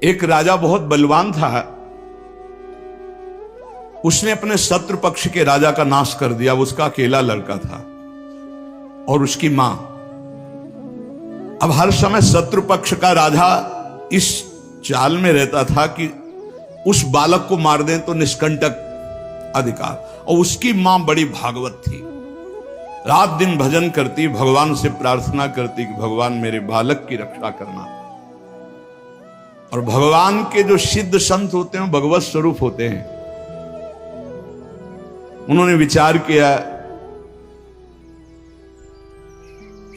एक राजा बहुत बलवान था। उसने अपने शत्रु पक्ष के राजा का नाश कर दिया। उसका अकेला लड़का था और उसकी मां। अब हर समय शत्रु पक्ष का राजा इस चाल में रहता था कि उस बालक को मार दें तो निष्कंटक अधिकार। और उसकी मां बड़ी भागवत थी, रात दिन भजन करती, भगवान से प्रार्थना करती कि भगवान मेरे बालक की रक्षा करना। और भगवान के जो सिद्ध संत होते हैं भगवत स्वरूप होते हैं। उन्होंने विचार किया,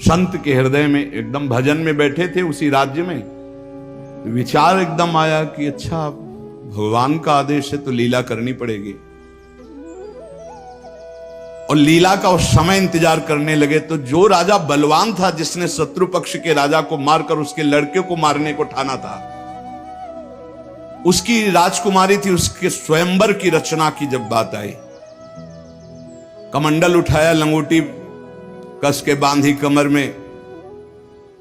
संत के हृदय में एकदम भजन में बैठे थे उसी राज्य में, विचार एकदम आया कि अच्छा भगवान का आदेश है तो लीला करनी पड़ेगी। और लीला का उस समय इंतजार करने लगे। तो जो राजा बलवान था, जिसने शत्रु पक्ष के राजा को मारकर उसके लड़के को मारने को ठाना था, उसकी राजकुमारी थी। उसके स्वयंवर की रचना की जब बात आई, कमंडल उठाया, लंगोटी कस के बांधी कमर में,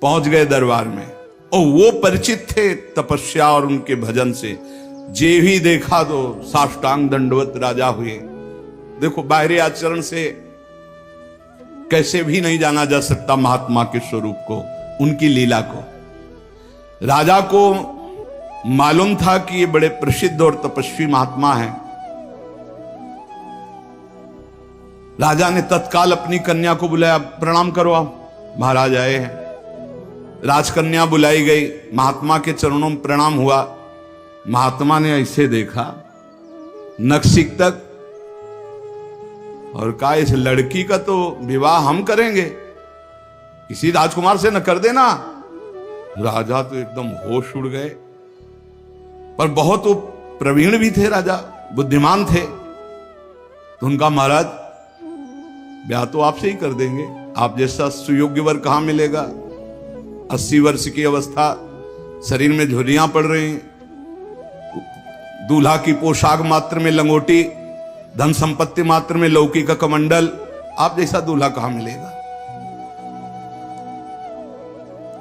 पहुंच गए दरबार में। और वो परिचित थे तपस्या और उनके भजन से। जे भी देखा तो साष्टांग दंडवत राजा हुए। देखो, बाहरी आचरण से कैसे भी नहीं जाना जा सकता महात्मा के स्वरूप को, उनकी लीला को। राजा को मालूम था कि ये बड़े प्रसिद्ध और तपस्वी महात्मा हैं। राजा ने तत्काल अपनी कन्या को बुलाया, प्रणाम करो, आप महाराज आए हैं। राजकन्या बुलाई गई, महात्मा के चरणों में प्रणाम हुआ। महात्मा ने ऐसे देखा नक्सिक तक और कहा, इस लड़की का तो विवाह हम करेंगे, किसी राजकुमार से न कर देना। राजा तो एकदम होश उड़ गए। पर बहुत वो प्रवीण भी थे, राजा बुद्धिमान थे। तो उनका, महाराज ब्याह तो आपसे ही कर देंगे, आप जैसा सुयोग्य वर कहां मिलेगा। 80 वर्ष की अवस्था, शरीर में झुर्रियां पड़ रही, दूल्हा की पोशाक मात्र में लंगोटी, धन संपत्ति मात्र में लौकी का कमंडल, आप जैसा दूल्हा कहां मिलेगा।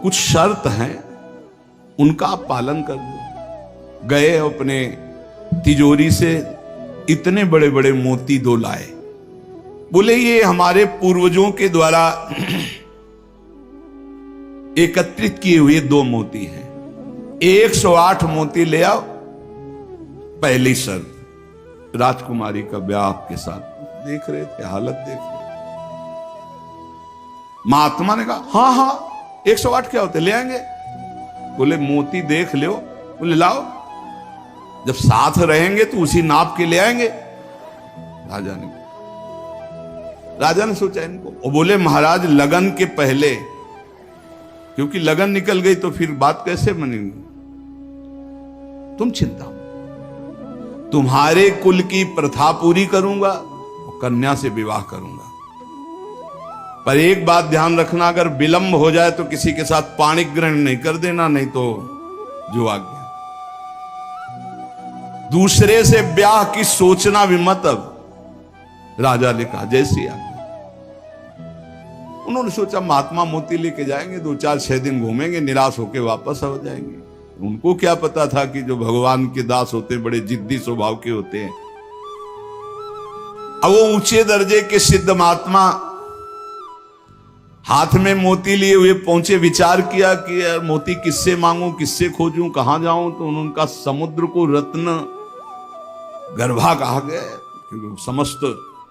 कुछ शर्त हैं, उनका आप पालन कर दो। गए अपने तिजोरी से इतने बड़े बड़े मोती 2 लाए। बोले ये हमारे पूर्वजों के द्वारा एकत्रित किए हुए 2 मोती हैं, 108 मोती ले आओ। पहली शर्त, राजकुमारी का ब्याह आपके साथ। देख रहे थे, हालत देख रहे। महात्मा ने कहा, हाँ हाँ 108 क्या होते, ले आएंगे। बोले मोती देख लो। बोले लाओ, जब साथ रहेंगे तो उसी नाप के ले आएंगे। राजा ने सोचा इनको, और बोले महाराज लगन के पहले, क्योंकि लगन निकल गई तो फिर बात कैसे बनेगी। तुम चिंता मत, तुम्हारे कुल की प्रथा पूरी करूंगा और कन्या से विवाह करूंगा। पर एक बात ध्यान रखना, अगर विलंब हो जाए तो किसी के साथ पाणिक ग्रहण नहीं कर देना, नहीं तो जो आज्ञा। दूसरे से ब्याह की सोचना भी मत। अब राजा ने कहा, जैसी आज्ञा। उन्होंने सोचा महात्मा मोती लेके जाएंगे, 2-4-6 दिन घूमेंगे, निराश होकर वापस आ जाएंगे। उनको क्या पता था कि जो भगवान के दास होते बड़े जिद्दी स्वभाव के होते हैं। अब वो ऊंचे दर्जे के सिद्ध महात्मा हाथ में मोती लिए हुए पहुंचे। विचार किया कि यार मोती किससे मांगूं, किससे खोजूं, कहां जाऊं। तो उनका समुद्र को रत्न गर्भा कहा गया, क्योंकि समस्त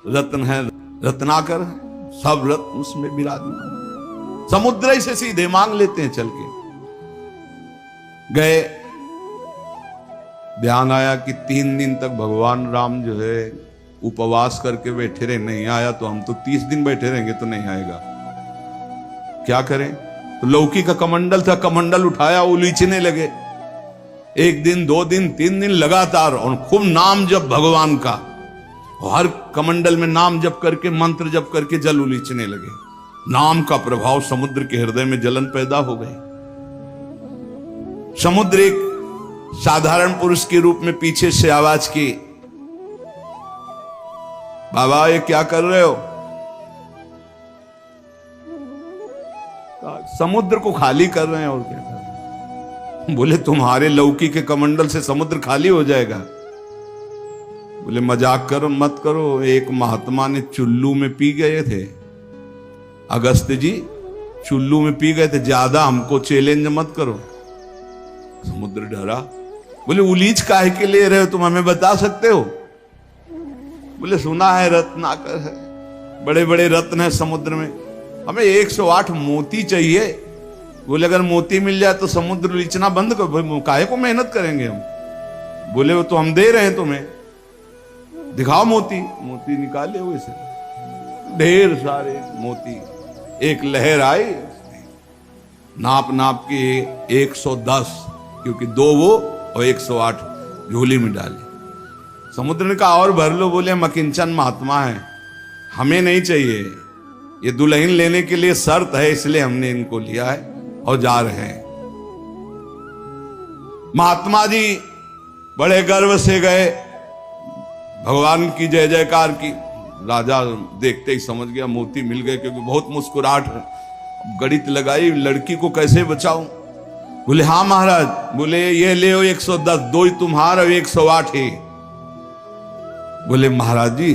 रत्न है, रत्नाकर है, सब रत्न उसमें विराजमान। समुद्र ही से सीधे मांग लेते हैं चल के। गए, ध्यान आया कि 3 दिन तक भगवान राम जो है उपवास करके बैठे रहे, नहीं आया तो हम तो 30 दिन बैठे रहेंगे तो नहीं आएगा, क्या करें। तो लौकी का कमंडल था, कमंडल उठाया, उलीचने लगे। 1 दिन 2 दिन 3 दिन लगातार, और खूब नाम जप भगवान का। हर कमंडल में नाम जप करके, मंत्र जप करके जल उलीचने लगे। नाम का प्रभाव समुद्र के हृदय में जलन पैदा हो गई। समुद्र एक साधारण पुरुष के रूप में पीछे से आवाज की, बाबा ये क्या कर रहे हो। समुद्र को खाली कर रहे हैं, और क्या कर रहे हैं। बोले तुम्हारे लौकी के कमंडल से समुद्र खाली हो जाएगा। बोले मजाक करो मत करो, एक महात्मा ने चुल्लू में पी गए थे, अगस्त जी चुल्लू में पी गए थे, ज्यादा हमको चैलेंज मत करो। समुद्र डरा, बोले उलीच काहे के ले रहे हो तुम, हमें बता सकते हो? बोले सुना है रत्नाकर है, बड़े बड़े रत्न है समुद्र में, हमें 108 मोती चाहिए। बोले अगर मोती मिल जाए तो समुद्र लीचना बंद करो, काहे को मेहनत करेंगे हम। बोले वो तो हम दे रहे हैं तुम्हें, दिखाओ मोती। मोती निकाले हुए से ढेर सारे मोती, एक लहर आई, नाप नाप के 110, क्योंकि 2 वो और 108 झोली में डाले। समुद्र ने कहा और भर लो। बोले मकिंचन महात्मा है, हमें नहीं चाहिए, ये दुल्हन लेने के लिए शर्त है, इसलिए हमने इनको लिया है और जा रहे हैं। महात्मा जी बड़े गर्व से गए, भगवान की जय जयकार की। राजा देखते ही समझ गया मोती मिल गए, क्योंकि बहुत मुस्कुराहट है। गणित लगाई, लड़की को कैसे बचाऊं। बोले हाँ महाराज। बोले ये ले 110, 2 ही तुम्हारा 108 है। बोले महाराज जी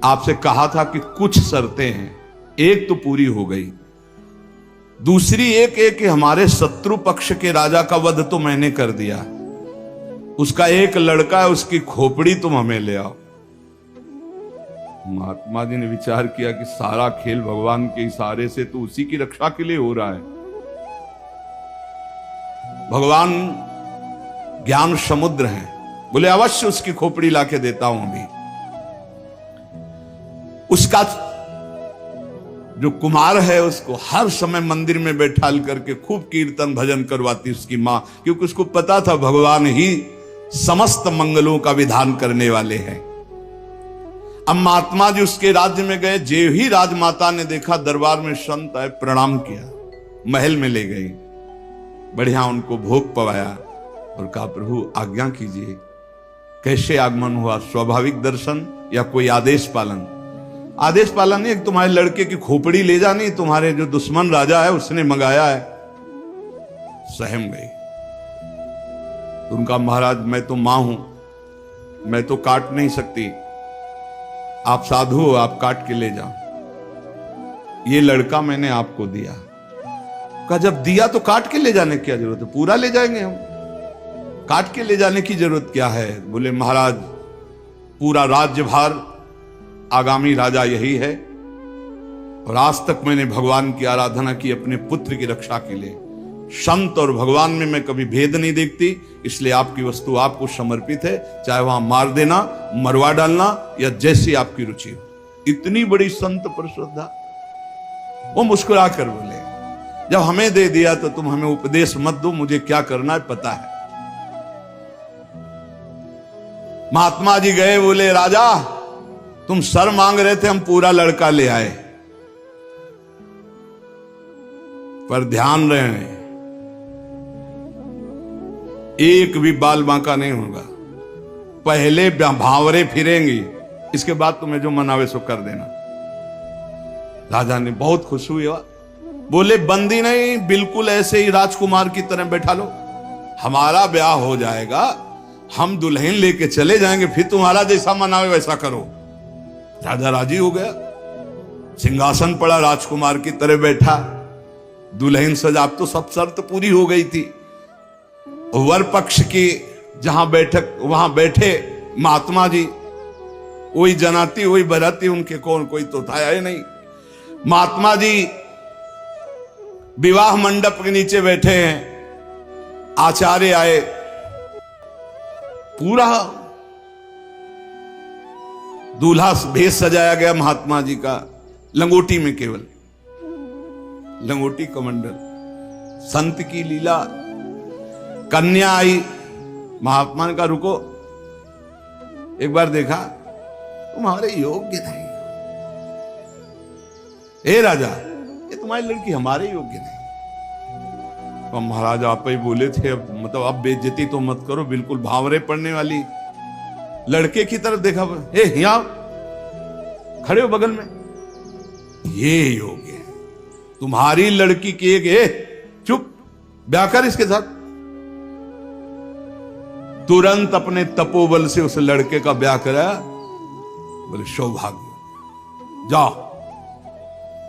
आपसे कहा था कि कुछ शर्तें हैं, एक तो पूरी हो गई, दूसरी एक कि हमारे शत्रु पक्ष के राजा का वध तो मैंने कर दिया, उसका एक लड़का है, उसकी खोपड़ी तुम हमें ले आओ। महात्मा जी ने विचार किया कि सारा खेल भगवान के इशारे से तो उसी की रक्षा के लिए हो रहा है। भगवान ज्ञान समुद्र हैं। बोले अवश्य उसकी खोपड़ी लाके देता हूं अभी। उसका जो कुमार है उसको हर समय मंदिर में बैठाल करके खूब कीर्तन भजन करवाती उसकी मां, क्योंकि उसको पता था भगवान ही समस्त मंगलों का विधान करने वाले हैं। अब महात्मा जी उसके राज्य में गए, जे ही राजमाता ने देखा दरबार में संत आए, प्रणाम किया, महल में ले गई, बढ़िया उनको भोग पवाया और कहा प्रभु आज्ञा कीजिए, कैसे आगमन हुआ, स्वाभाविक दर्शन या कोई आदेश पालन? आदेश पालन नहीं, एक तुम्हारे लड़के की खोपड़ी ले जानी, तुम्हारे जो दुश्मन राजा है उसने मंगाया है। सहम गई। तो उनका महाराज मैं तो मां हूं, मैं तो काट नहीं सकती, आप साधु हो, आप काट के ले जाओ। ये लड़का मैंने आपको दिया। कहा जब दिया तो काट के ले जाने की क्या जरूरत है, पूरा ले जाएंगे हम, काट के ले जाने की जरूरत क्या है? बोले महाराज पूरा राज्यभार आगामी राजा यही है, और आज तक मैंने भगवान की आराधना की अपने पुत्र की रक्षा के लिए। संत और भगवान में मैं कभी भेद नहीं देखती, इसलिए आपकी वस्तु आपको समर्पित है, चाहे वहां मार देना, मरवा डालना या जैसी आपकी रुचि हो। इतनी बड़ी संत पर श्रद्धा। वो मुस्कुरा कर बोले जब हमें दे दिया तो तुम हमें उपदेश मत दो, मुझे क्या करना है पता है। महात्मा जी गए, बोले राजा तुम सर मांग रहे थे, हम पूरा लड़का ले आए, पर ध्यान रहे एक भी बाल बांका नहीं होगा, पहले भांवरे फिरेंगी, इसके बाद तुम्हें जो मनावे सो कर देना। राजा ने बहुत खुश हुआ, बोले बंदी नहीं, बिल्कुल ऐसे ही राजकुमार की तरह बैठा लो, हमारा ब्याह हो जाएगा, हम दुल्हन लेके चले जाएंगे, फिर तुम्हारा जैसा मनावे वैसा करो। राजा राजी हो गया, सिंहासन पड़ा, राजकुमार की तरह बैठा, दुल्हन सजा, तो सब शर्त पूरी हो गई थी। वर पक्ष की जहां बैठक वहां बैठे महात्मा जी, वही जनाती वही बराती, उनके कौन कोई तो था ही नहीं। महात्मा जी विवाह मंडप के नीचे बैठे हैं, आचार्य आए, पूरा दूल्हा भेष सजाया गया महात्मा जी का, लंगोटी में, केवल लंगोटी कमंडल, संत की लीला। कन्या आई, महात्मा ने कहा रुको, एक बार देखा तुम्हारे योग्य नहीं, हे राजा ये तुम्हारी लड़की हमारे योग्य नहीं। तो महाराज आप ही बोले थे, अब मतलब अब बेइज्जती तो मत करो, बिल्कुल भावरे पड़ने वाली। लड़के की तरफ देखा, हे यहाँ खड़े हो बगल में, ये योग्य है तुम्हारी लड़की की एक, चुप, ब्याह कर इसके साथ, तुरंत अपने तपोबल से उस लड़के का ब्याह कराया। बोले सौभाग्य, जाओ।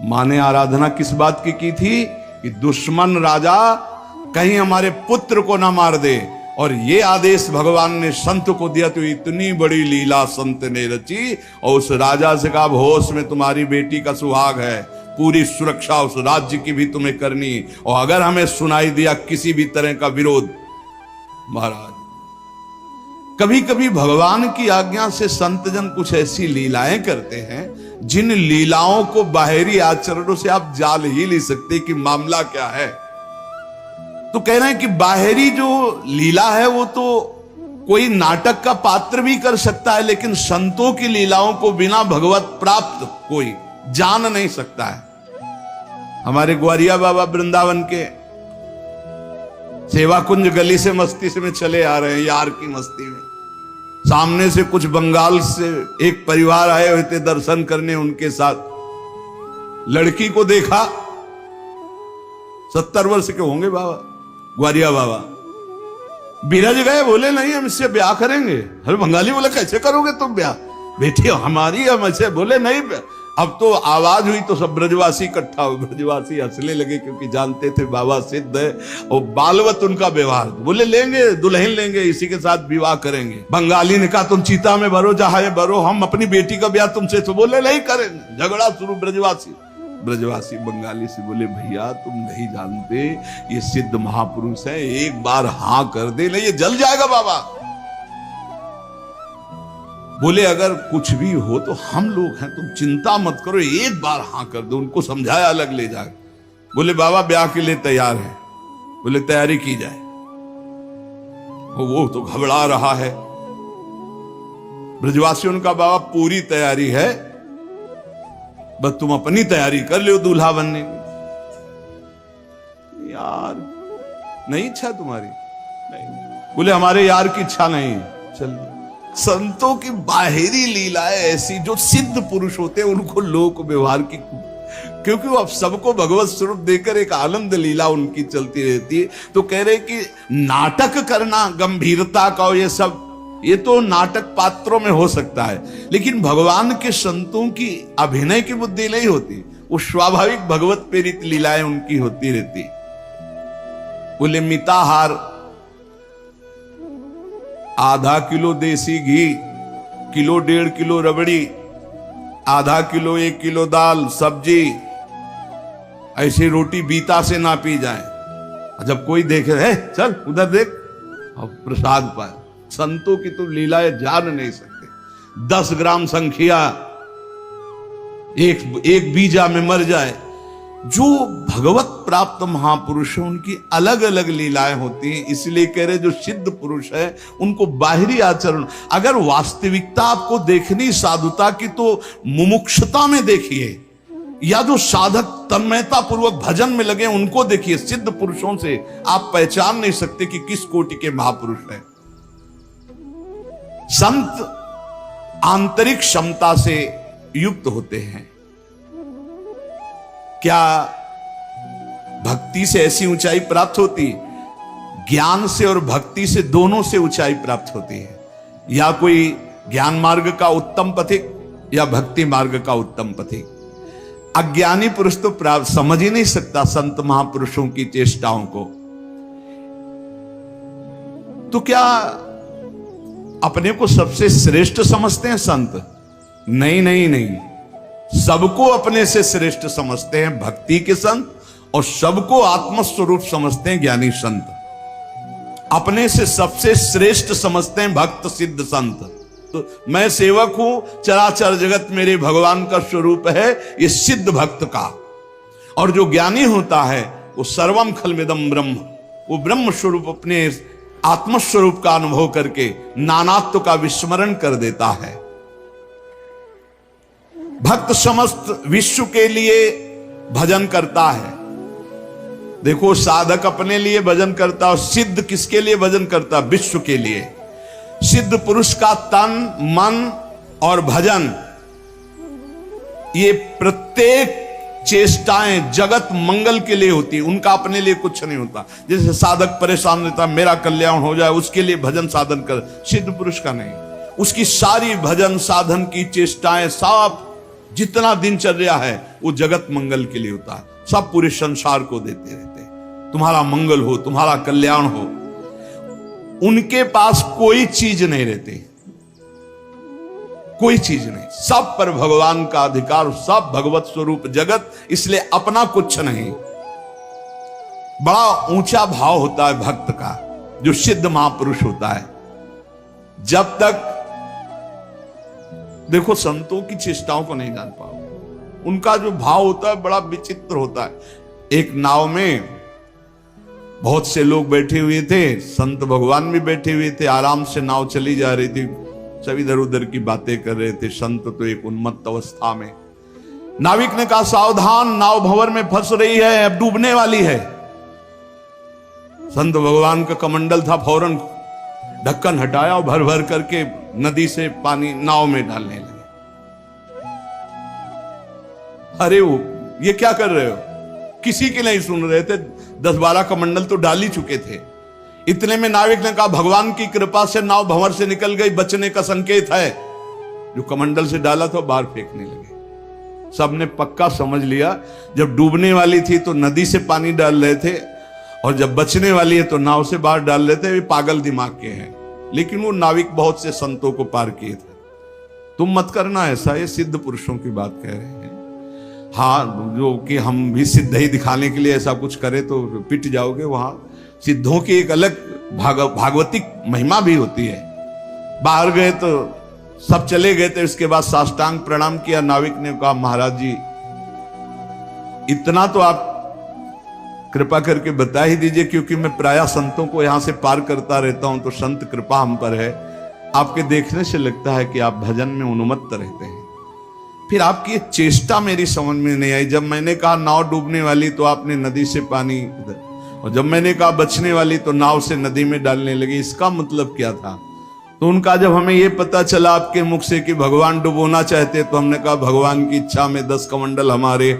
मां ने आराधना किस बात की थी कि दुश्मन राजा कहीं हमारे पुत्र को ना मार दे, और ये आदेश भगवान ने संत को दिया। तो इतनी बड़ी लीला संत ने रची, और उस राजा से कहा होश में तुम्हारी बेटी का सुहाग है, पूरी सुरक्षा उस राज्य की भी तुम्हें करनी, और अगर हमें सुनाई दिया किसी भी तरह का विरोध, महाराज कभी कभी भगवान की आज्ञा से संत जन कुछ ऐसी लीलाएं करते हैं जिन लीलाओं को बाहरी आचरणों से आप जान ही नहीं सकते कि मामला क्या है। तो कह रहे हैं कि बाहरी जो लीला है वो तो कोई नाटक का पात्र भी कर सकता है, लेकिन संतों की लीलाओं को बिना भगवत प्राप्त कोई जान नहीं सकता है। हमारे ग्वारिया बाबा वृंदावन के सेवा कुंज गली से मस्ती से में चले आ रहे हैं, यार की मस्ती में। सामने से कुछ बंगाल से एक परिवार आए हुए थे दर्शन करने, उनके साथ लड़की को देखा। 70 वर्ष के होंगे बाबा, ग्वारिया बाबा। बिरज गए, बोले नहीं हम इससे ब्याह करेंगे। अरे बंगाली बोले कैसे करोगे तुम ब्याह, बेटी हमारी हम ऐसे। बोले नहीं। अब तो आवाज हुई तो सब ब्रजवासी इकट्ठा हो, ब्रजवासी हंसने लगे क्योंकि जानते थे बाबा सिद्ध है और बालवत उनका व्यवहार। बोले लेंगे, दुल्हन लेंगे, इसी के साथ विवाह करेंगे। बंगाली ने कहा तुम चीता में भरो, जहां भरो, हम अपनी बेटी का ब्याह तुमसे। तो बोले नहीं करेंगे। झगड़ा शुरू। ब्रजवासी बंगाली से बोले भैया तुम नहीं जानते, ये सिद्ध महापुरुष है, एक बार हाँ कर दे, नहीं ये जल जाएगा बाबा। बोले अगर कुछ भी हो तो हम लोग हैं, तुम चिंता मत करो, एक बार हाँ कर दो। उनको समझाया, अलग ले जाए। बोले बाबा ब्याह के लिए तैयार है। बोले तैयारी की जाए। वो तो घबरा रहा है। ब्रजवासियों का बाबा पूरी तैयारी है, बस तुम अपनी तैयारी कर लो दूल्हा बनने की। यार नहीं इच्छा तुम्हारी? नहीं। बोले हमारे यार की इच्छा नहीं। चल संतों की बाहरी लीलाएं ऐसी, जो सिद्ध पुरुष होते हैं उनको लोक व्यवहार की, क्योंकि वो अब सबको भगवत स्वरूप देकर एक आनंद लीला उनकी चलती रहती है। तो कह रहे कि नाटक करना गंभीरता का, ये सब ये तो नाटक पात्रों में हो सकता है, लेकिन भगवान के संतों की अभिनय की बुद्धि नहीं होती, वो स्वाभाविक भगवत प्रेरित लीलाएं उनकी होती रहती। बोले मिताहार, आधा किलो देसी घी, किलो 1.5 किलो रबड़ी, आधा किलो 1 किलो दाल सब्जी, ऐसी रोटी बीता से ना पी जाए। जब कोई देखे है चल उधर देख, और प्रसाद पाए। संतों की तो लीलाएं जान नहीं सकते। 10 ग्राम संख्या एक बीजा में मर जाए। जो भगवत प्राप्त महापुरुष है उनकी अलग अलग लीलाएं होती हैं। इसलिए कह रहे जो सिद्ध पुरुष है उनको बाहरी आचरण, अगर वास्तविकता आपको देखनी साधुता की तो मुमुक्षुता में देखिए, या जो साधक तन्मयता पूर्वक भजन में लगे उनको देखिए। सिद्ध पुरुषों से आप पहचान नहीं सकते कि किस कोटि के महापुरुष हैं। संत आंतरिक क्षमता से युक्त होते हैं। क्या भक्ति से ऐसी ऊंचाई प्राप्त होती? ज्ञान से और भक्ति से, दोनों से ऊंचाई प्राप्त होती है। या कोई ज्ञान मार्ग का उत्तम पथिक या भक्ति मार्ग का उत्तम पथिक। अज्ञानी पुरुष तो प्राप्त समझ ही नहीं सकता संत महापुरुषों की चेष्टाओं को। तो क्या अपने को सबसे श्रेष्ठ समझते हैं संत? नहीं नहीं नहीं, सबको अपने से श्रेष्ठ समझते हैं भक्ति के संत, और सबको आत्मस्वरूप समझते हैं ज्ञानी संत। अपने से सबसे श्रेष्ठ समझते हैं भक्त सिद्ध संत। तो मैं सेवक हूं, चराचर जगत मेरे भगवान का स्वरूप है, ये सिद्ध भक्त का। और जो ज्ञानी होता है वो सर्वम खलमिदम ब्रह्म, वो ब्रह्म स्वरूप अपने आत्मस्वरूप का अनुभव करके नानात्व का विस्मरण कर देता है। भक्त समस्त विश्व के लिए भजन करता है। देखो साधक अपने लिए भजन करता है, सिद्ध किसके लिए भजन करता? विश्व के लिए। सिद्ध पुरुष का तन मन और भजन, ये प्रत्येक चेष्टाएं जगत मंगल के लिए होती है, उनका अपने लिए कुछ नहीं होता। जैसे साधक परेशान रहता, मेरा कल्याण हो जाए, उसके लिए भजन साधन कर, सिद्ध पुरुष का नहीं। उसकी सारी भजन साधन की चेष्टाएं, सब जितना दिनचर्या है वो जगत मंगल के लिए होता है। सब पूरे संसार को देते रहते, तुम्हारा मंगल हो, तुम्हारा कल्याण हो। उनके पास कोई चीज नहीं रहती, कोई चीज नहीं, सब पर भगवान का अधिकार, सब भगवत स्वरूप जगत, इसलिए अपना कुछ नहीं। बड़ा ऊंचा भाव होता है भक्त का, जो सिद्ध महापुरुष होता है। जब तक देखो संतों की चेष्टाओं को नहीं जान पाओ, उनका जो भाव होता है बड़ा विचित्र होता है। एक नाव में बहुत से लोग बैठे हुए थे, संत भगवान भी बैठे हुए थे, आराम से नाव चली जा रही थी, सब इधर उधर की बातें कर रहे थे। संत तो एक उन्मत्त अवस्था में। नाविक ने कहा, सावधान, नाव भंवर में फंस रही है, अब डूबने वाली है। संत भगवान का कमंडल था, फौरन ढक्कन हटाया और भर भर करके नदी से पानी नाव में डालने लगे। अरे वो ये क्या कर रहे हो? किसी के नहीं सुन रहे थे, 10-12 कमंडल तो डाल ही चुके थे। इतने में नाविक ने कहा, भगवान की कृपा से नाव भंवर से निकल गई, बचने का संकेत है। जो कमंडल से डाला था बाहर फेंकने लगे। सबने पक्का समझ लिया, जब डूबने वाली थी तो नदी से पानी डाल रहे थे, और जब बचने वाली है तो नाव से बाहर डाल रहे थे। वे पागल दिमाग के हैं, लेकिन वो नाविक बहुत से संतों को पार किए थे। तुम मत करना ऐसा, ये सिद्ध पुरुषों की बात कह रहे हैं। हाँ, जो कि हम भी सिद्ध ही दिखाने के लिए ऐसा कुछ करें तो पिट जाओगे। वहां सिद्धों की एक अलग भागवतिक महिमा भी होती है। बाहर गए तो सब चले गए थे, उसके बाद साष्टांग प्रणाम किया। नाविक ने कहा, महाराज जी इतना तो आप कृपा करके बता ही दीजिए, क्योंकि मैं प्रायः संतों को यहां से पार करता रहता हूं, तो संत कृपा हम पर है। आपके देखने से लगता है कि आप भजन में उन्मत्त रहते हैं। फिर आपकी एक चेष्टा मेरी समझ में नहीं आई। जब मैंने कहा नाव डूबने वाली तो आपने नदी से पानी, और जब मैंने कहा बचने वाली तो नाव से नदी में डालने लगी। इसका मतलब क्या था? तो उनका जब हमें यह पता चला आपके मुख से कि भगवान डुबोना चाहते, तो हमने कहा भगवान की इच्छा में 10 कमंडल हमारे,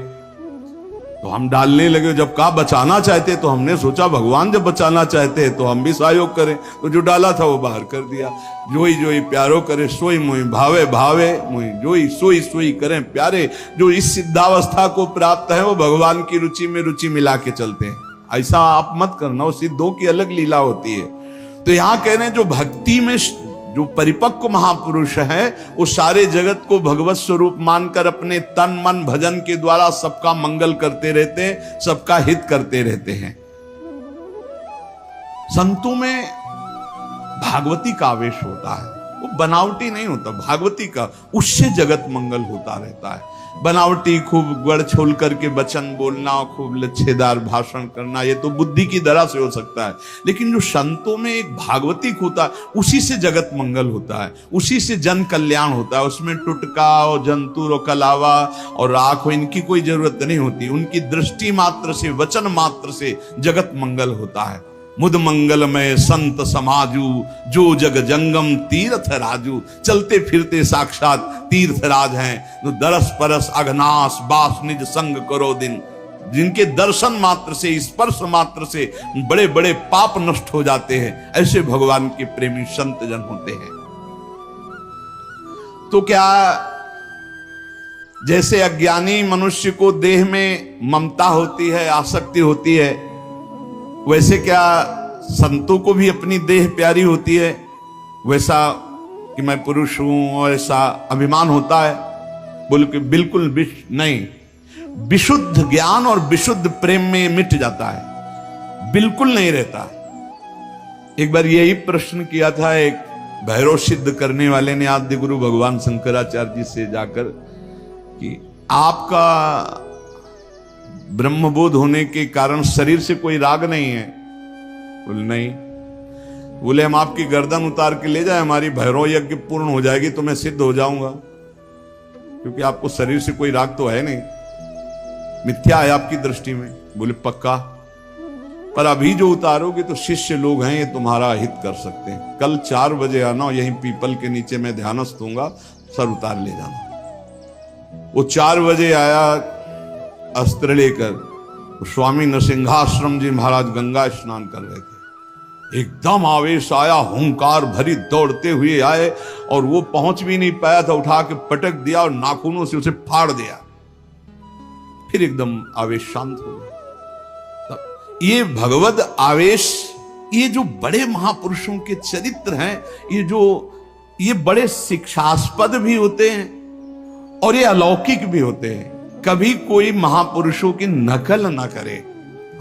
तो हम डालने लगे। जब कहा बचाना चाहते, तो हमने सोचा भगवान जब बचाना चाहते हैं तो हम भी सहयोग करें। तो जो डाला था वो बाहर कर दिया। जोई जोई प्यारो करे सोई मोई भावे, भावे मोई जोई, सोई सोई करें प्यारे। जो इस सिद्धावस्था को प्राप्त है वो भगवान की रुचि में रुचि मिला के चलते हैं। ऐसा आप मत करना, वो सिद्धों की अलग लीला होती है। तो यहां कह रहे हैं जो भक्ति में जो परिपक्व महापुरुष है, वो सारे जगत को भगवत स्वरूप मानकर अपने तन मन भजन के द्वारा सबका मंगल करते रहते हैं, सबका हित करते रहते हैं। संतों में भागवती का आवेश होता है, वो बनावटी नहीं होता। भागवती का, उससे जगत मंगल होता रहता है। बनावटी खूब गड़ छोल करके वचन बोलना, खूब लच्छेदार भाषण करना, ये तो बुद्धि की दरा से हो सकता है। लेकिन जो संतों में एक भागवतिक होता है, उसी से जगत मंगल होता है, उसी से जन कल्याण होता है। उसमें टुटका और जंतुर और कलावा और राख, इनकी कोई जरूरत नहीं होती। उनकी दृष्टि मात्र से, वचन मात्र से जगत मंगल होता है। मुद मंगलमय संत समाजू, जो जग जंगम तीर्थ राजू। चलते फिरते साक्षात तीर्थराज हैं, जो दरस परस अघनाश बास निज संग करो दिन। जिनके दर्शन मात्र से, स्पर्श मात्र से बड़े बड़े पाप नष्ट हो जाते हैं, ऐसे भगवान के प्रेमी संत जन होते हैं। तो क्या जैसे अज्ञानी मनुष्य को देह में ममता होती है, आसक्ति होती है, वैसे क्या संतों को भी अपनी देह प्यारी होती है? वैसा कि मैं पुरुष हूं और ऐसा अभिमान होता है? बोल के बिल्कुल नहीं। विशुद्ध ज्ञान और विशुद्ध प्रेम में मिट जाता है, बिल्कुल नहीं रहता। एक बार यही प्रश्न किया था एक भैरव सिद्ध करने वाले ने आद्य गुरु भगवान शंकराचार्य जी से जाकर कि आपका ब्रह्मबोध होने के कारण शरीर से कोई राग नहीं है? बोले नहीं। बोले हम आपकी गर्दन उतार के ले जाए, हमारी भैरव यज्ञ पूर्ण हो जाएगी तो मैं सिद्ध हो जाऊंगा, क्योंकि आपको शरीर से कोई राग तो है नहीं, मिथ्या है आपकी दृष्टि में। बोले पक्का, पर अभी जो उतारोगे तो शिष्य लोग हैं, ये तुम्हारा हित कर सकते हैं। कल 4 बजे आना, यहीं पीपल के नीचे मैं ध्यानस्थ दूंगा, सर उतार ले जाना। वो 4 बजे आया, अस्त्र लेकर तो स्वामी नरसिंहाश्रम जी महाराज गंगा स्नान कर रहे थे। एकदम आवेश आया, हुंकार भरी दौड़ते हुए आए और वो पहुंच भी नहीं पाया था, उठा के पटक दिया और नाखूनों से उसे फाड़ दिया। फिर एकदम आवेश शांत हो गया। ये भगवद आवेश, ये जो बड़े महापुरुषों के चरित्र हैं, ये बड़े शिक्षास्पद भी होते हैं और ये अलौकिक भी होते हैं। कभी कोई महापुरुषों की नकल ना करे,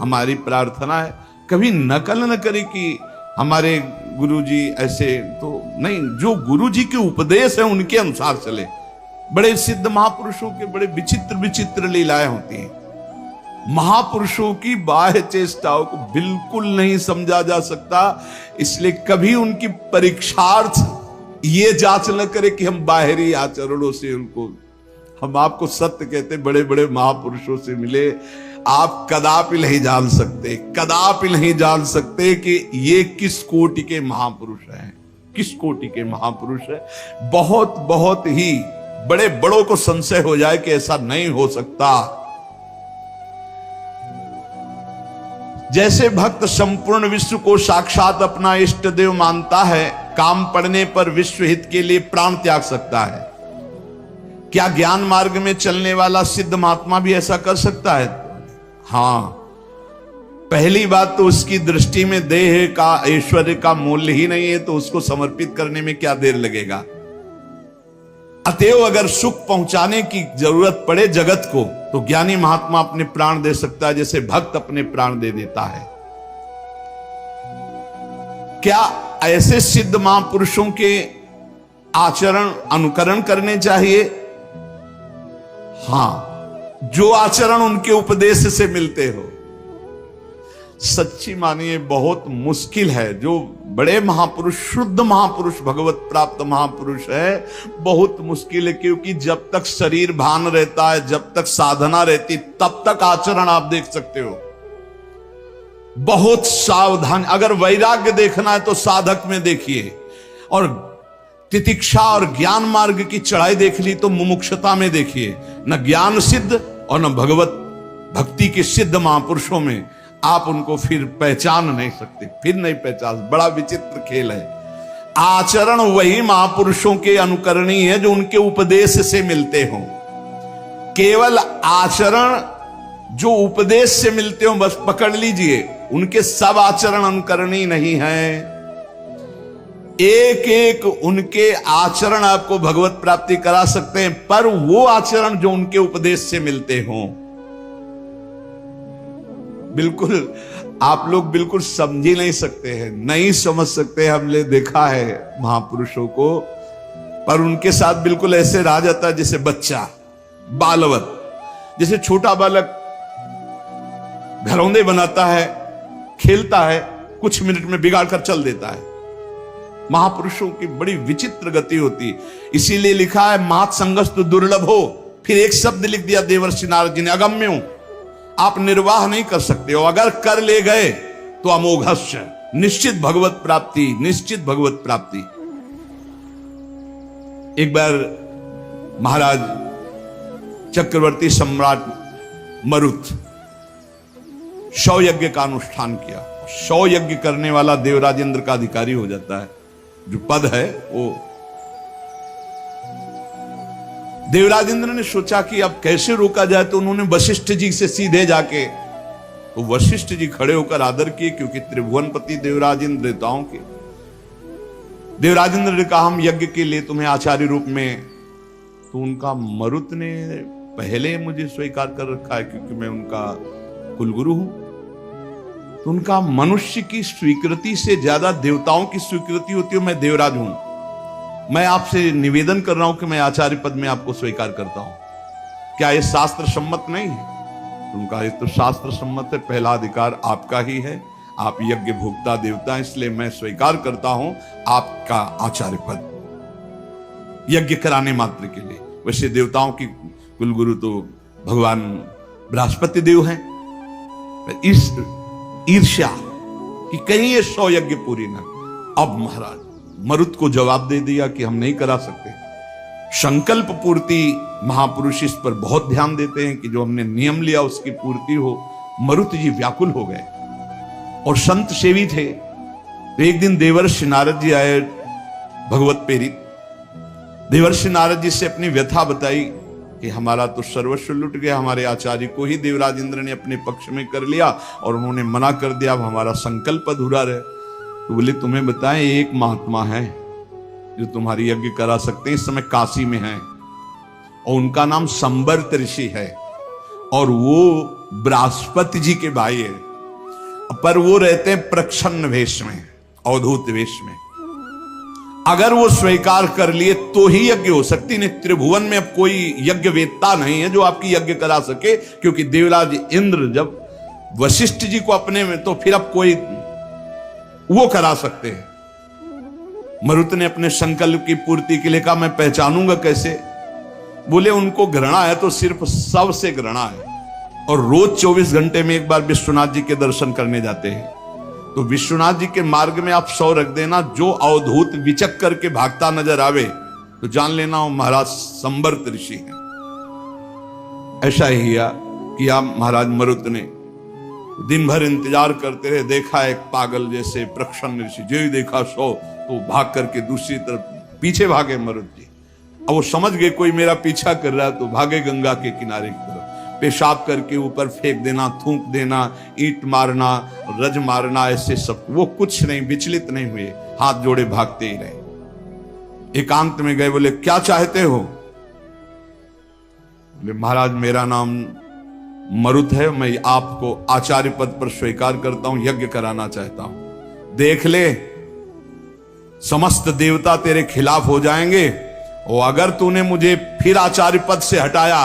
हमारी प्रार्थना है कभी नकल न करे कि हमारे गुरुजी ऐसे, तो नहीं, जो गुरुजी के उपदेश है उनके अनुसार चले। बड़े सिद्ध महापुरुषों के बड़े विचित्र विचित्र लीलाएं होती हैं। महापुरुषों की बाह्य चेष्टाओं को बिल्कुल नहीं समझा जा सकता, इसलिए कभी उनकी परीक्षार्थ ये जांच न करे कि हम बाहरी आचरणों से उनको, हम आपको सत्य कहते, बड़े बड़े महापुरुषों से मिले, आप कदापि नहीं जान सकते, कदापि नहीं जान सकते कि ये किस कोटि के महापुरुष हैं, किस कोटि के महापुरुष हैं। बहुत बहुत ही बड़े बड़ों को संशय हो जाए कि ऐसा नहीं हो सकता। जैसे भक्त संपूर्ण विश्व को साक्षात अपना इष्ट देव मानता है, काम पड़ने पर विश्व हित के लिए प्राण त्याग सकता है, क्या ज्ञान मार्ग में चलने वाला सिद्ध महात्मा भी ऐसा कर सकता है? हां, पहली बात तो उसकी दृष्टि में देह का, ऐश्वर्य का मूल्य ही नहीं है, तो उसको समर्पित करने में क्या देर लगेगा। अतएव अगर सुख पहुंचाने की जरूरत पड़े जगत को, तो ज्ञानी महात्मा अपने प्राण दे सकता है, जैसे भक्त अपने प्राण दे देता है। क्या ऐसे सिद्ध महापुरुषों के आचरण अनुकरण करने चाहिए? हां, जो आचरण उनके उपदेश से मिलते हो। सच्ची मानिए बहुत मुश्किल है, जो बड़े महापुरुष, शुद्ध महापुरुष, भगवत प्राप्त महापुरुष है, बहुत मुश्किल है, क्योंकि जब तक शरीर भान रहता है, जब तक साधना रहती, तब तक आचरण आप देख सकते हो। बहुत सावधान, अगर वैराग्य देखना है तो साधक में देखिए, और तितिक्षा और ज्ञान मार्ग की चढ़ाई देख ली तो मुमुक्षता में देखिए। न ज्ञान सिद्ध और न भगवत भक्ति के सिद्ध महापुरुषों में आप उनको फिर पहचान नहीं सकते, फिर नहीं पहचान। बड़ा विचित्र खेल है। आचरण वही महापुरुषों के अनुकरणीय है जो उनके उपदेश से मिलते हों। केवल आचरण जो उपदेश से मिलते हो बस पकड़ लीजिए, उनके सब आचरण अनुकरणीय नहीं है। एक एक उनके आचरण आपको भगवत प्राप्ति करा सकते हैं, पर वो आचरण जो उनके उपदेश से मिलते हों। बिल्कुल आप लोग बिल्कुल समझ ही नहीं सकते हैं, नहीं समझ सकते। हमने देखा है महापुरुषों को, पर उनके साथ बिल्कुल ऐसे रहा जाता है जैसे बच्चा, बालवत, जैसे छोटा बालक घरौंदे बनाता है, खेलता है, कुछ मिनट में बिगाड़ कर चल देता है। महापुरुषों की बड़ी विचित्र गति होती, इसीलिए लिखा है मात संगस्तु दुर्लभ हो। फिर एक शब्द लिख दिया देवर्षि नारद जी ने, अगम्य हूं, आप निर्वाह नहीं कर सकते हो, अगर कर ले गए तो अमोघस्य, निश्चित भगवत प्राप्ति, निश्चित भगवत प्राप्ति। एक बार महाराज चक्रवर्ती सम्राट मरुत शौ यज्ञ का अनुष्ठान किया। शौ यज्ञ करने वाला देवराजेंद्र का अधिकारी हो जाता है, जो पद है वो। देवराजेंद्र ने सोचा कि अब कैसे रोका जाए, तो उन्होंने वशिष्ठ जी से सीधे जाके, तो वशिष्ठ जी खड़े होकर आदर किए, क्योंकि त्रिभुवनपति देवराजेंद्र देवताओं के। देवराजेंद्र ने कहा हम यज्ञ के लिए तुम्हें आचार्य रूप में, तो उनका मरुत ने पहले मुझे स्वीकार कर रखा है क्योंकि मैं उनका कुलगुरु हूं। तो उनका मनुष्य की स्वीकृति से ज्यादा देवताओं की स्वीकृति होती है। मैं देवराज हूं, मैं आपसे निवेदन कर रहा हूं कि मैं आचार्य पद में आपको स्वीकार करता हूं, क्या यह शास्त्र सम्मत नहीं है? तो उनका ये तो शास्त्र सम्मत है, पहला अधिकार आपका ही है, आप यज्ञ भोक्ता देवता, इसलिए मैं स्वीकार करता हूं आपका आचार्य पद, यज्ञ कराने मात्र के लिए। वैसे देवताओं की कुलगुरु तो भगवान बृहस्पति देव हैं। इस ईर्ष्या कि कहीं ये 100 यज्ञ पूरी ना। अब महाराज मरुत को जवाब दे दिया कि हम नहीं करा सकते। संकल्प पूर्ति महापुरुष इस पर बहुत ध्यान देते हैं कि जो हमने नियम लिया उसकी पूर्ति हो। मरुत जी व्याकुल हो गए और संत सेवी थे। तो एक दिन देवर्षि नारद जी आए भगवत प्रेरित। देवर्षि नारद जी से अपनी व्यथा बताई कि हमारा तो सर्वस्व लुट गया, हमारे आचार्य को ही देवराज इंद्र ने अपने पक्ष में कर लिया और उन्होंने मना कर दिया, अब हमारा संकल्प अधूरा रहे। तो बोले तुम्हें बताएं, एक महात्मा है जो तुम्हारी यज्ञ करा सकते हैं, इस समय काशी में है और उनका नाम संवर्त ऋषि है और वो बृहस्पति जी के भाई है, पर वो रहते हैं प्रच्छन्न वेश में, अवधूत वेश में। अगर वो स्वीकार कर लिए तो ही यज्ञ हो सकती, नहीं त्रिभुवन में अब कोई यज्ञ वेत्ता नहीं है जो आपकी यज्ञ करा सके, क्योंकि देवराज इंद्र जब वशिष्ठ जी को अपने में, तो फिर अब कोई वो करा सकते हैं। मरुत ने अपने संकल्प की पूर्ति के लिए कहा, मैं पहचानूंगा कैसे? बोले उनको घृणा है तो सिर्फ सबसे घृणा है और रोज 24 घंटे में एक बार विश्वनाथ जी के दर्शन करने जाते हैं। तो विश्वनाथ जी के मार्ग में आप 100 रख देना, जो अवधूत विचक करके भागता नजर आवे तो जान लेना वो महाराज संवर्त ऋषि है। ऐसा ही किया महाराज मरुत ने। दिन भर इंतजार करते रहे, देखा एक पागल जैसे प्रच्छन्न ऋषि, जो ही देखा 100 तो भाग करके दूसरी तरफ पीछे भागे मरुत जी। अब वो समझ गए कोई मेरा पीछा कर रहा है, तो भागे गंगा के किनारे की तरफ। पेशाब करके ऊपर फेंक देना, थूक देना, ईंट मारना, रज मारना, ऐसे सब। वो कुछ नहीं, विचलित नहीं हुए, हाथ जोड़े भागते ही रहे। एकांत में गए, बोले क्या चाहते हो? बोले महाराज मेरा नाम मरुत है, मैं आपको आचार्य पद पर स्वीकार करता हूं, यज्ञ कराना चाहता हूं। देख ले, समस्त देवता तेरे खिलाफ हो जाएंगे और अगर तूने मुझे फिर आचार्य पद से हटाया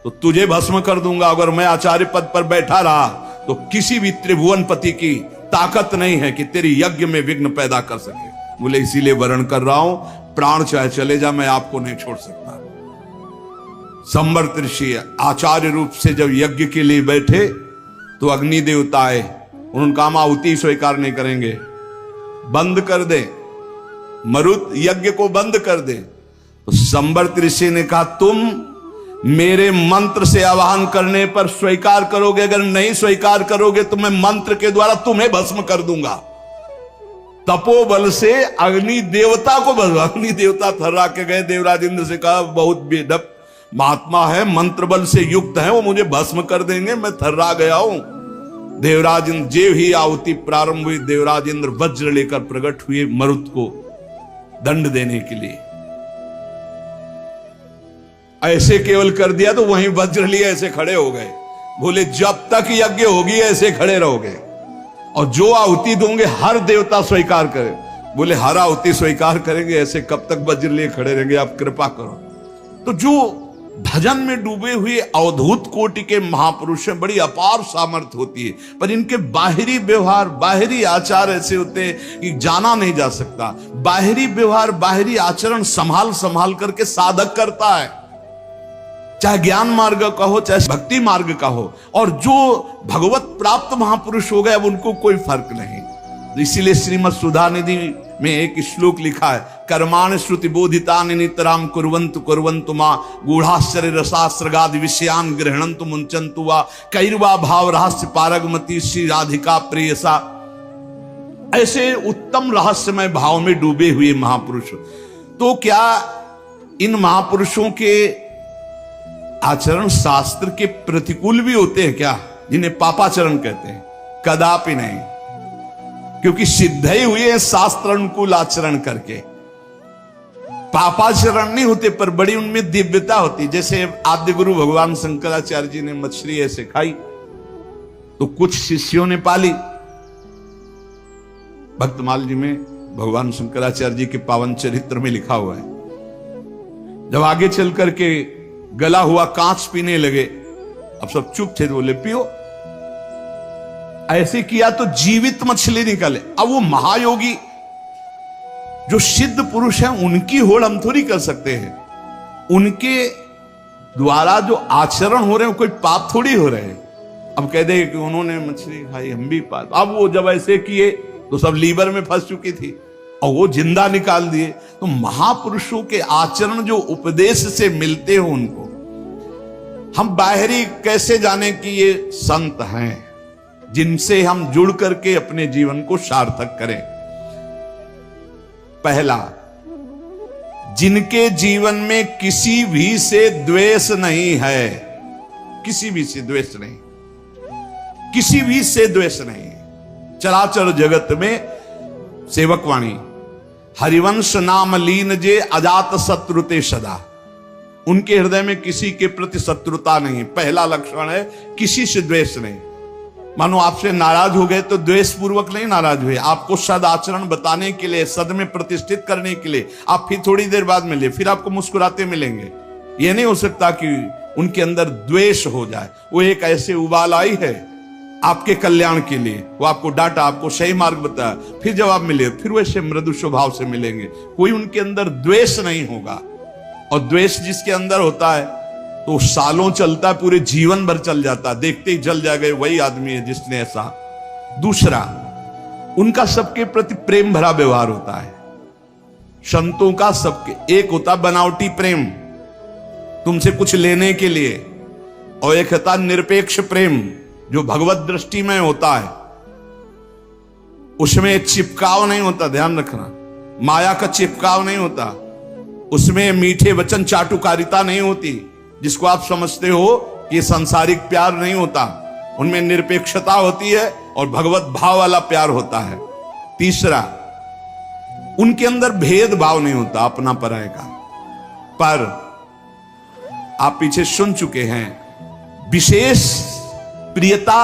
तो तुझे भस्म कर दूंगा। अगर मैं आचार्य पद पर बैठा रहा तो किसी भी त्रिभुवनपति की ताकत नहीं है कि तेरी यज्ञ में विघ्न पैदा कर सके। बोले इसीलिए वर्ण कर रहा हूं, प्राण चाहे चले जा, मैं आपको नहीं छोड़ सकता। संवर्त ऋषि आचार्य रूप से जब यज्ञ के लिए बैठे तो अग्नि देवता आए, उन्होंने कहा आहुति स्वीकार नहीं करेंगे, बंद कर दे, मरुत यज्ञ को बंद कर दे। तो संवर्त ऋषि ने कहा तुम मेरे मंत्र से आवाहन करने पर स्वीकार करोगे, अगर नहीं स्वीकार करोगे तो मैं मंत्र के द्वारा तुम्हें भस्म कर दूंगा। तपोबल से अग्नि देवता को भस्म। अग्नि देवता थर्रा के गए, देवराज इंद्र से कहा बहुत बेढप महात्मा है, मंत्र बल से युक्त है, वो मुझे भस्म कर देंगे, मैं थर्रा गया हूं। देवराज इंद्र जेव ही आहुति प्रारंभ हुई, देवराज इंद्र वज्र लेकर प्रकट हुए मरुत को दंड देने के लिए। ऐसे केवल कर दिया तो वहीं वज्र लिए ऐसे खड़े हो गए। बोले जब तक यज्ञ होगी ऐसे खड़े रहोगे और जो आहुति दोगे हर देवता स्वीकार करे। बोले हर आहुति स्वीकार करेंगे, ऐसे कब तक वज्र लिए खड़े रहेंगे, आप कृपा करो। तो जो भजन में डूबे हुए अवधूत कोटि के महापुरुष हैं, बड़ी अपार सामर्थ्य होती है, पर इनके बाहरी व्यवहार, बाहरी आचार ऐसे होते हैं कि जाना नहीं जा सकता। बाहरी व्यवहार, बाहरी आचरण संभाल संभाल करके साधक करता है, चाहे ज्ञान मार्ग का हो चाहे भक्ति मार्ग का हो। और जो भगवत प्राप्त महापुरुष हो गए अब उनको कोई फर्क नहीं। इसीलिए श्रीमद् सुधा निधि में एक श्लोक लिखा है, कर्माण श्रुति बोधितानि नितराम कुर्वन्तु कुर्वन्तु मा गूढ़ाश्चर्य रसास्रगादि विषयान गृह्णन्तु मुंचन्तु वा कैर्वा भाव रहस्य पारगमति श्री राधिका प्रेयसा। ऐसे उत्तम रहस्यमय भाव में डूबे हुए महापुरुष। तो क्या इन महापुरुषों के आचरण शास्त्र के प्रतिकूल भी होते हैं क्या, जिन्हें पापाचरण कहते हैं? कदापि नहीं, क्योंकि सिद्ध ही हुए हैं शास्त्र अनुकूल आचरण करके। पापाचरण नहीं होते पर बड़ी उनमें दिव्यता होती। जैसे आद्य गुरु भगवान शंकराचार्य जी ने मछली ऐसे खाई तो कुछ शिष्यों ने पाली। भक्तमाल जी में भगवान शंकराचार्य जी के पावन चरित्र में लिखा हुआ है, जब आगे चल करके गला हुआ कांच पीने लगे, अब सब चुप थे, बोले पियो। ऐसे किया तो जीवित मछली निकले। अब वो महायोगी जो सिद्ध पुरुष हैं उनकी होड़ हम थोड़ी कर सकते हैं, उनके द्वारा जो आचरण हो रहे हैं कोई पाप थोड़ी हो रहे हैं। अब कह दे कि उन्होंने मछली खाई हम भी पाप। अब वो जब ऐसे किए तो सब लीवर में फंस चुकी थी, और वो जिंदा निकाल दिए। तो महापुरुषों के आचरण जो उपदेश से मिलते हो उनको हम बाहरी कैसे जाने कि ये संत हैं जिनसे हम जुड़ करके अपने जीवन को सार्थक करें। पहला, जिनके जीवन में किसी भी से द्वेष नहीं है, किसी भी से द्वेष नहीं, किसी भी से द्वेष नहीं। चराचर जगत में सेवकवाणी हरिवंश नाम लीन जे अजात शत्रुते सदा, उनके हृदय में किसी के प्रति शत्रुता नहीं। पहला लक्षण है किसी से द्वेष नहीं। मानो आपसे नाराज हो गए तो द्वेष पूर्वक नहीं नाराज हुए, आपको सद आचरण बताने के लिए, सद में प्रतिष्ठित करने के लिए आप फिर थोड़ी देर बाद मिले, फिर आपको मुस्कुराते मिलेंगे। यह नहीं हो सकता कि उनके अंदर द्वेष हो जाए। वो एक ऐसे उबाल आई है आपके कल्याण के लिए, वो आपको डांटा, आपको सही मार्ग बताया, फिर जब आप मिले फिर वैसे मृदु स्वभाव से मिलेंगे। कोई उनके अंदर द्वेष नहीं होगा। और द्वेष जिसके अंदर होता है तो सालों चलता है, पूरे जीवन भर चल जाता, देखते ही जल जाएगा वही आदमी है जिसने ऐसा। दूसरा, उनका सबके प्रति प्रेम भरा व्यवहार होता है। संतों का सबके, एक होता बनावटी प्रेम तुमसे कुछ लेने के लिए, और एक होता निरपेक्ष प्रेम जो भगवत दृष्टि में होता है, उसमें चिपकाव नहीं होता। ध्यान रखना, माया का चिपकाव नहीं होता, उसमें मीठे वचन चाटुकारिता नहीं होती जिसको आप समझते हो कि सांसारिक प्यार नहीं होता। उनमें निरपेक्षता होती है और भगवत भाव वाला प्यार होता है। तीसरा, उनके अंदर भेदभाव नहीं होता अपना पराये का। पर आप पीछे सुन चुके हैं, विशेष प्रियता,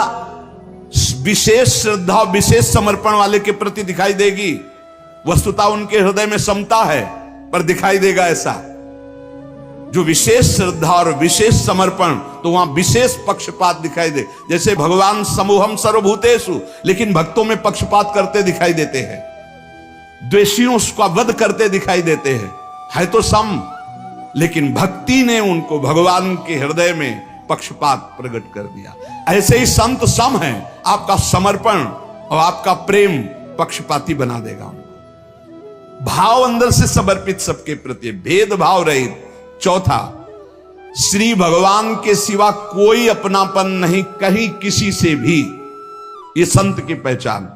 विशेष श्रद्धा, विशेष समर्पण वाले के प्रति दिखाई देगी। वस्तुतः उनके हृदय में समता है पर दिखाई देगा ऐसा। जो विशेष श्रद्धा और विशेष समर्पण, तो वहां विशेष पक्षपात दिखाई दे। जैसे भगवान समूहम सर्वभूतेषु, लेकिन भक्तों में पक्षपात करते दिखाई देते हैं, द्वेषियों का वध करते दिखाई देते हैं। है तो सम, लेकिन भक्ति ने उनको भगवान के हृदय में पक्षपात प्रकट कर दिया। ऐसे ही संत सम है, आपका समर्पण और आपका प्रेम पक्षपाती बना देगा उनको। भाव अंदर से समर्पित सबके प्रति, भेदभाव रहित। चौथा, श्री भगवान के सिवा कोई अपनापन नहीं कहीं किसी से भी। ये संत की पहचान,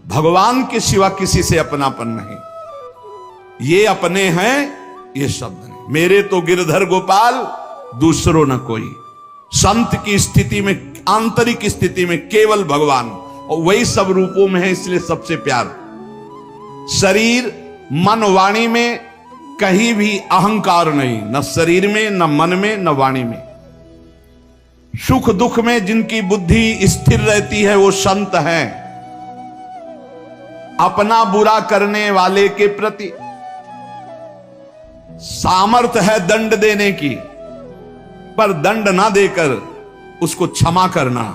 भगवान के सिवा किसी से अपनापन नहीं। ये अपने हैं, ये शब्द नहीं। मेरे तो गिरधर गोपाल दूसरों न कोई। संत की स्थिति में, आंतरिक स्थिति में केवल भगवान, और वही सब रूपों में है, इसलिए सबसे प्यार। शरीर मन वाणी में कहीं भी अहंकार नहीं, न शरीर में, न मन में, न वाणी में। सुख दुख में जिनकी बुद्धि स्थिर रहती है वो संत हैं। अपना बुरा करने वाले के प्रति सामर्थ्य है दंड देने की, पर दंड ना देकर उसको क्षमा करना,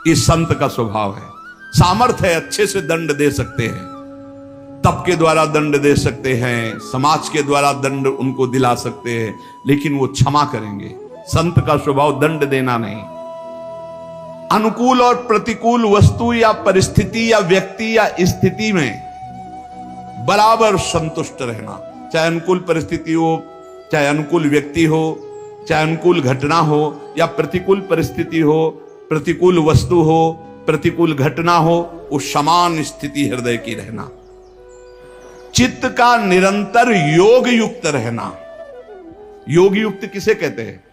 ये संत का स्वभाव है। सामर्थ्य है, अच्छे से दंड दे सकते हैं, तप के द्वारा दंड दे सकते हैं, समाज के द्वारा दंड उनको दिला सकते हैं, लेकिन वो क्षमा करेंगे। संत का स्वभाव दंड देना नहीं। अनुकूल और प्रतिकूल वस्तु या परिस्थिति या व्यक्ति या स्थिति में बराबर संतुष्ट रहना। चाहे अनुकूल परिस्थिति हो, चाहे अनुकूल व्यक्ति हो, चाहे अनुकूल घटना हो या प्रतिकूल परिस्थिति हो, प्रतिकूल वस्तु हो, प्रतिकूल घटना हो, वो समान स्थिति हृदय की रहना। चित्त का निरंतर योग युक्त रहना। योग युक्त किसे कहते हैं?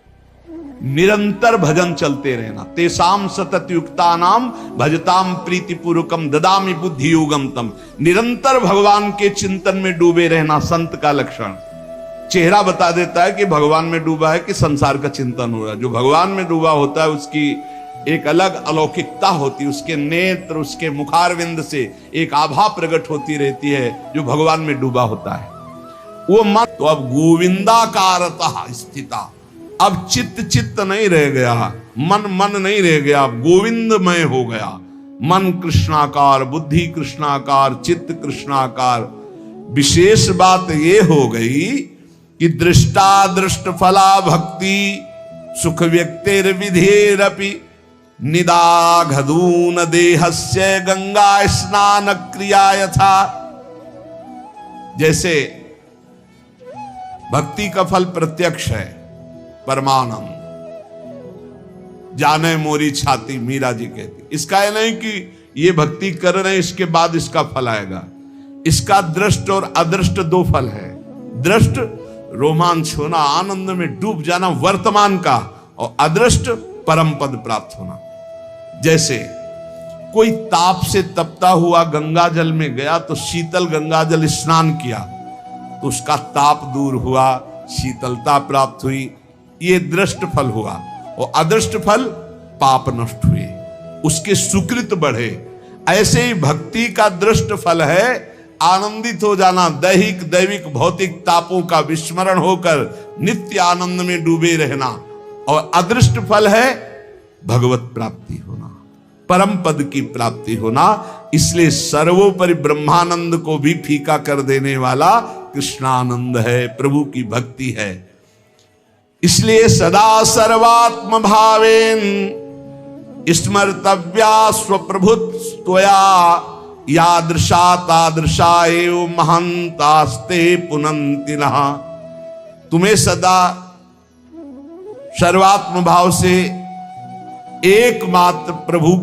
निरंतर भजन चलते रहना। तेसाम सतत युक्ता नाम भजताम प्रीति पूर्वकम ददामि बुद्धि योगम तम। निरंतर भगवान के चिंतन में डूबे रहना संत का लक्षण। चेहरा बता देता है कि भगवान में डूबा है कि संसार का चिंतन हो रहा है। जो भगवान में डूबा होता है उसकी एक अलग अलौकिकता होती है, उसके नेत्र, उसके मुखारविंद से एक आभा प्रकट होती रहती है जो भगवान में डूबा होता है। वो मन तो अब गोविंदाकारतः स्थिता, अब चित्त नहीं रह गया, मन नहीं रह गया, अब गोविंदमय हो गया। मन कृष्णाकार, बुद्धि कृष्णाकार, चित्त कृष्णाकार। विशेष बात ये हो गई कि दृष्टा दृष्ट फला भक्ति सुख व्यक्तिर विधेरपि निदाघदून देहस्य गंगा स्नान क्रिया यथा। जैसे भक्ति का फल प्रत्यक्ष है, परमानंद, जाने मोरी छाती, मीरा जी कहती। इसका है नहीं कि ये भक्ति कर रहे हैं इसके बाद इसका फल आएगा। इसका दृष्ट और अदृष्ट दो फल है। दृष्ट रोमांच होना, आनंद में डूब जाना वर्तमान का, और अदृष्ट परम पद प्राप्त होना। जैसे कोई ताप से तपता हुआ गंगा जल में गया तो शीतल गंगा जल स्नान किया तो उसका ताप दूर हुआ, शीतलता प्राप्त हुई, ये दृष्ट फल हुआ। और अदृष्ट फल पाप नष्ट हुए, उसके सुकृत बढ़े। ऐसे ही भक्ति का दृष्ट फल है आनंदित हो जाना, दैहिक दैविक भौतिक तापों का विस्मरण होकर नित्य आनंद में डूबे रहना। और अदृष्ट फल है भगवत प्राप्ति होना, परम पद की प्राप्ति होना। इसलिए सर्वोपरि ब्रह्मानंद को भी फीका कर देने वाला कृष्णानंद है, प्रभु की भक्ति है। इसलिए सदा सर्वात्म भावेन स्मर्तव्या स्वप्रभुत्वया, यादृशा तादृशा एव महंतास्ते पुनन्ति नः। तुम्हें सदा सर्वात्म भाव से एकमात्र प्रभु